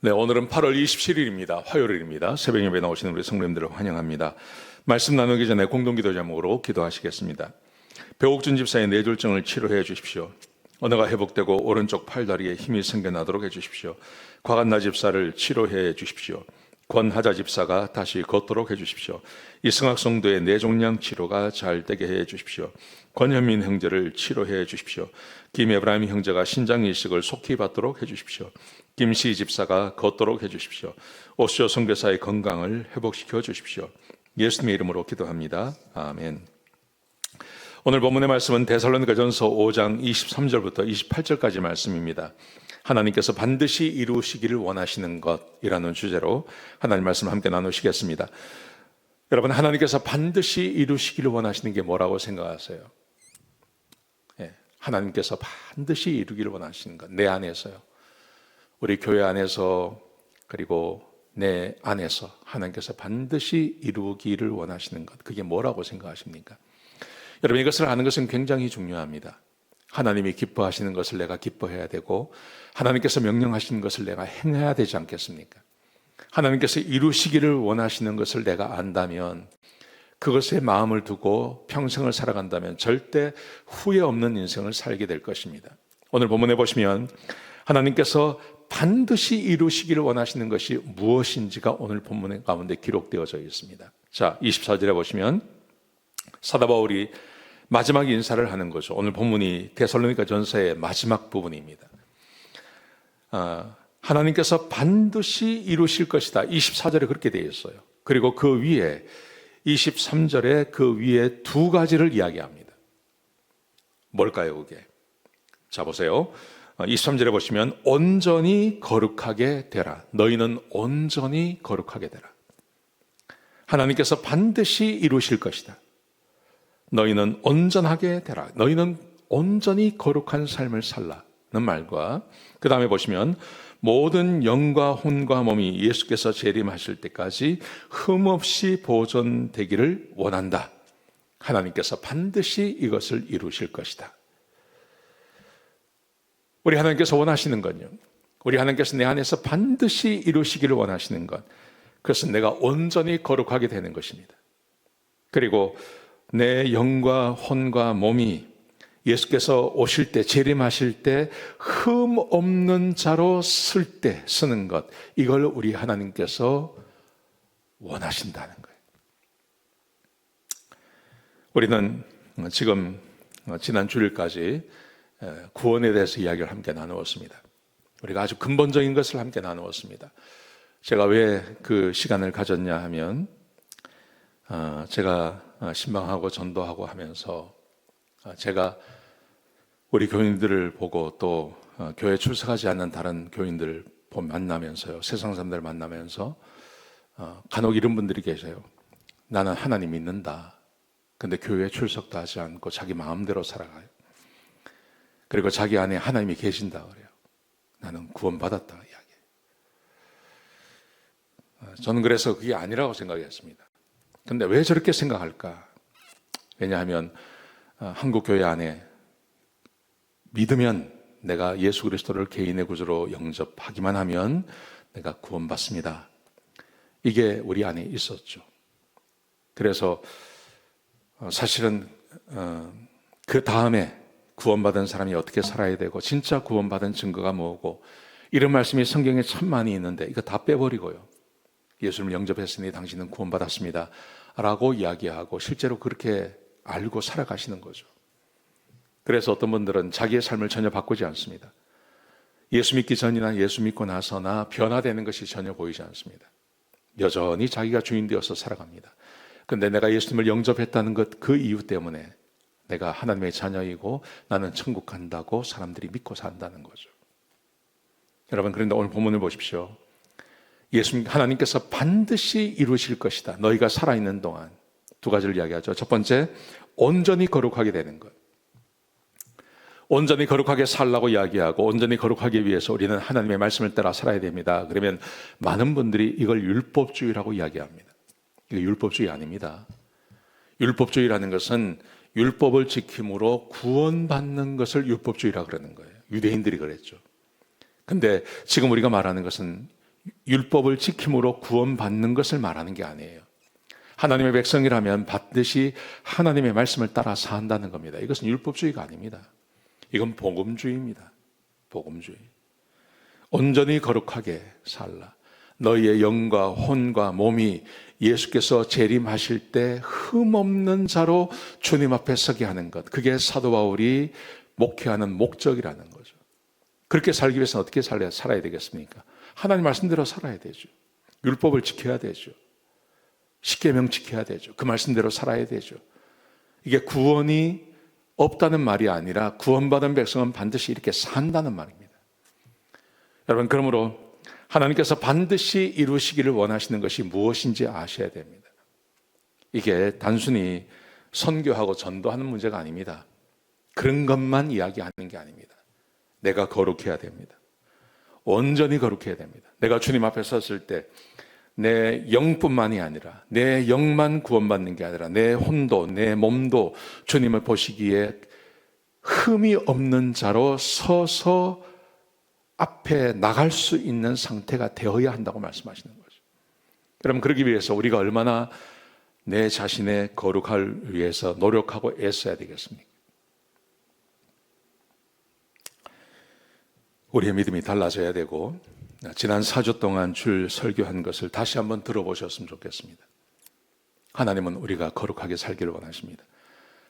네, 오늘은 8월 27일입니다. 화요일입니다. 새벽 예배 나오시는 우리 성도님들을 환영합니다. 말씀 나누기 전에 공동기도 제목으로 기도하시겠습니다. 배옥준 집사의 뇌졸중을 치료해 주십시오. 언어가 회복되고 오른쪽 팔다리에 힘이 생겨나도록 해주십시오. 곽한나 집사를 치료해 주십시오. 권하자 집사가 다시 걷도록 해주십시오. 이승학 성도의 뇌종양 치료가 잘 되게 해 주십시오. 권현민 형제를 치료해 주십시오. 김에브라임 형제가 신장 이식을 속히 받도록 해주십시오. 김시 집사가 걷도록 해주십시오. 오시오 선교사의 건강을 회복시켜 주십시오. 예수님의 이름으로 기도합니다. 아멘. 오늘 본문의 말씀은 데살로니가전서 5장 23절부터 28절까지 말씀입니다. 하나님께서 반드시 이루시기를 원하시는 것이라는 주제로 하나님 말씀을 함께 나누시겠습니다. 여러분, 하나님께서 반드시 이루시기를 원하시는 게 뭐라고 생각하세요? 하나님께서 반드시 이루기를 원하시는 것, 내 안에서요. 우리 교회 안에서, 그리고 내 안에서 하나님께서 반드시 이루기를 원하시는 것, 그게 뭐라고 생각하십니까? 여러분, 이것을 아는 것은 굉장히 중요합니다. 하나님이 기뻐하시는 것을 내가 기뻐해야 되고, 하나님께서 명령하시는 것을 내가 행해야 되지 않겠습니까? 하나님께서 이루시기를 원하시는 것을 내가 안다면, 그것에 마음을 두고 평생을 살아간다면 절대 후회 없는 인생을 살게 될 것입니다. 오늘 본문에 보시면 하나님께서 반드시 이루시기를 원하시는 것이 무엇인지가 오늘 본문 가운데 기록되어져 있습니다. 자, 24절에 보시면 사도 바울이 마지막 인사를 하는 거죠. 오늘 본문이 데살로니가 전서의 마지막 부분입니다. 하나님께서 반드시 이루실 것이다. 24절에 그렇게 되어 있어요. 그리고 그 위에 23절에 그 위에 두 가지를 이야기합니다. 뭘까요, 그게? 자, 보세요. 23절에 보시면 온전히 거룩하게 되라. 너희는 온전히 거룩하게 되라. 하나님께서 반드시 이루실 것이다. 너희는 온전하게 되라. 너희는 온전히 거룩한 삶을 살라는 말과, 그 다음에 보시면 모든 영과 혼과 몸이 예수께서 재림하실 때까지 흠없이 보존되기를 원한다. 하나님께서 반드시 이것을 이루실 것이다. 우리 하나님께서 원하시는 건요, 우리 하나님께서 내 안에서 반드시 이루시기를 원하시는 것, 그것은 내가 온전히 거룩하게 되는 것입니다. 그리고 내 영과 혼과 몸이 예수께서 오실 때, 재림하실 때 흠 없는 자로 쓸 때 쓰는 것, 이걸 우리 하나님께서 원하신다는 거예요. 우리는 지금 지난 주일까지 구원에 대해서 이야기를 함께 나누었습니다. 우리가 아주 근본적인 것을 함께 나누었습니다. 제가 왜 그 시간을 가졌냐 하면, 제가 신방하고 전도하고 하면서 제가 우리 교인들을 보고 또 교회에 출석하지 않는 다른 교인들 만나면서요, 세상 사람들 만나면서 간혹 이런 분들이 계세요. 나는 하나님 믿는다. 근데 교회에 출석도 하지 않고 자기 마음대로 살아가요. 그리고 자기 안에 하나님이 계신다 그래요. 나는 구원받았다 이야기해요. 저는 그래서 그게 아니라고 생각했습니다. 근데 왜 저렇게 생각할까? 왜냐하면 한국 교회 안에 믿으면, 내가 예수 그리스도를 개인의 구주로 영접하기만 하면 내가 구원받습니다. 이게 우리 안에 있었죠. 그래서 사실은 그 다음에 구원받은 사람이 어떻게 살아야 되고, 진짜 구원받은 증거가 뭐고, 이런 말씀이 성경에 참 많이 있는데 이거 다 빼버리고요, 예수를 영접했으니 당신은 구원받았습니다 라고 이야기하고 실제로 그렇게 알고 살아가시는 거죠. 그래서 어떤 분들은 자기의 삶을 전혀 바꾸지 않습니다. 예수 믿기 전이나 예수 믿고 나서나 변화되는 것이 전혀 보이지 않습니다. 여전히 자기가 주인 되어서 살아갑니다. 그런데 내가 예수님을 영접했다는 것, 그 이유 때문에 내가 하나님의 자녀이고 나는 천국 간다고 사람들이 믿고 산다는 거죠. 여러분, 그런데 오늘 본문을 보십시오. 하나님께서 반드시 이루실 것이다. 너희가 살아있는 동안 두 가지를 이야기하죠. 첫 번째, 온전히 거룩하게 되는 것. 온전히 거룩하게 살라고 이야기하고, 온전히 거룩하기 위해서 우리는 하나님의 말씀을 따라 살아야 됩니다. 그러면 많은 분들이 이걸 율법주의라고 이야기합니다. 이거 율법주의 아닙니다. 율법주의라는 것은 율법을 지킴으로 구원받는 것을 율법주의라고 그러는 거예요. 유대인들이 그랬죠. 근데 지금 우리가 말하는 것은 율법을 지킴으로 구원받는 것을 말하는 게 아니에요. 하나님의 백성이라면 반드시 하나님의 말씀을 따라 산다는 겁니다. 이것은 율법주의가 아닙니다. 이건 복음주의입니다. 복음주의. 온전히 거룩하게 살라. 너희의 영과 혼과 몸이 예수께서 재림하실 때 흠없는 자로 주님 앞에 서게 하는 것. 그게 사도 바울이 목회하는 목적이라는 거죠. 그렇게 살기 위해서는 어떻게 살아야 되겠습니까? 하나님 말씀대로 살아야 되죠. 율법을 지켜야 되죠. 십계명 지켜야 되죠. 그 말씀대로 살아야 되죠. 이게 구원이 없다는 말이 아니라 구원받은 백성은 반드시 이렇게 산다는 말입니다. 여러분, 그러므로 하나님께서 반드시 이루시기를 원하시는 것이 무엇인지 아셔야 됩니다. 이게 단순히 선교하고 전도하는 문제가 아닙니다. 그런 것만 이야기하는 게 아닙니다. 내가 거룩해야 됩니다. 온전히 거룩해야 됩니다. 내가 주님 앞에 섰을 때 내 영뿐만이 아니라 내 영만 구원받는 게 아니라 내 혼도 내 몸도 주님을 보시기에 흠이 없는 자로 서서 앞에 나갈 수 있는 상태가 되어야 한다고 말씀하시는 거죠. 여러분, 그러기 위해서 우리가 얼마나 내 자신의 거룩을 위해서 노력하고 애써야 되겠습니까? 우리의 믿음이 달라져야 되고, 지난 4주 동안 줄 설교한 것을 다시 한번 들어보셨으면 좋겠습니다. 하나님은 우리가 거룩하게 살기를 원하십니다.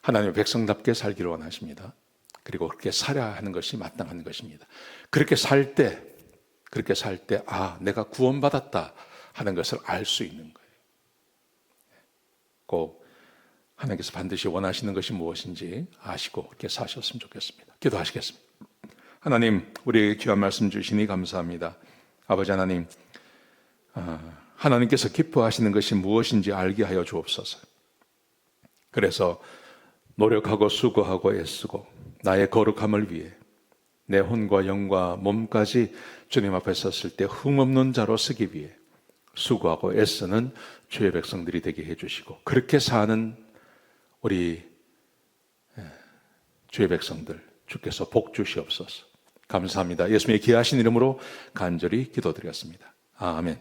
하나님의 백성답게 살기를 원하십니다. 그리고 그렇게 살아야 하는 것이 마땅한 것입니다. 그렇게 살 때, 아, 내가 구원받았다 하는 것을 알 수 있는 거예요. 꼭 하나님께서 반드시 원하시는 것이 무엇인지 아시고 그렇게 사셨으면 좋겠습니다. 기도하시겠습니다. 하나님, 우리에게 귀한 말씀 주시니 감사합니다. 아버지 하나님, 하나님께서 기뻐하시는 것이 무엇인지 알게 하여 주옵소서. 그래서 노력하고 수고하고 애쓰고 나의 거룩함을 위해 내 혼과 영과 몸까지 주님 앞에 섰을 때 흠없는 자로 쓰기 위해 수고하고 애쓰는 주의 백성들이 되게 해주시고, 그렇게 사는 우리 주의 백성들 주께서 복 주시옵소서. 감사합니다. 예수님의 귀하신 이름으로 간절히 기도드렸습니다. 아멘.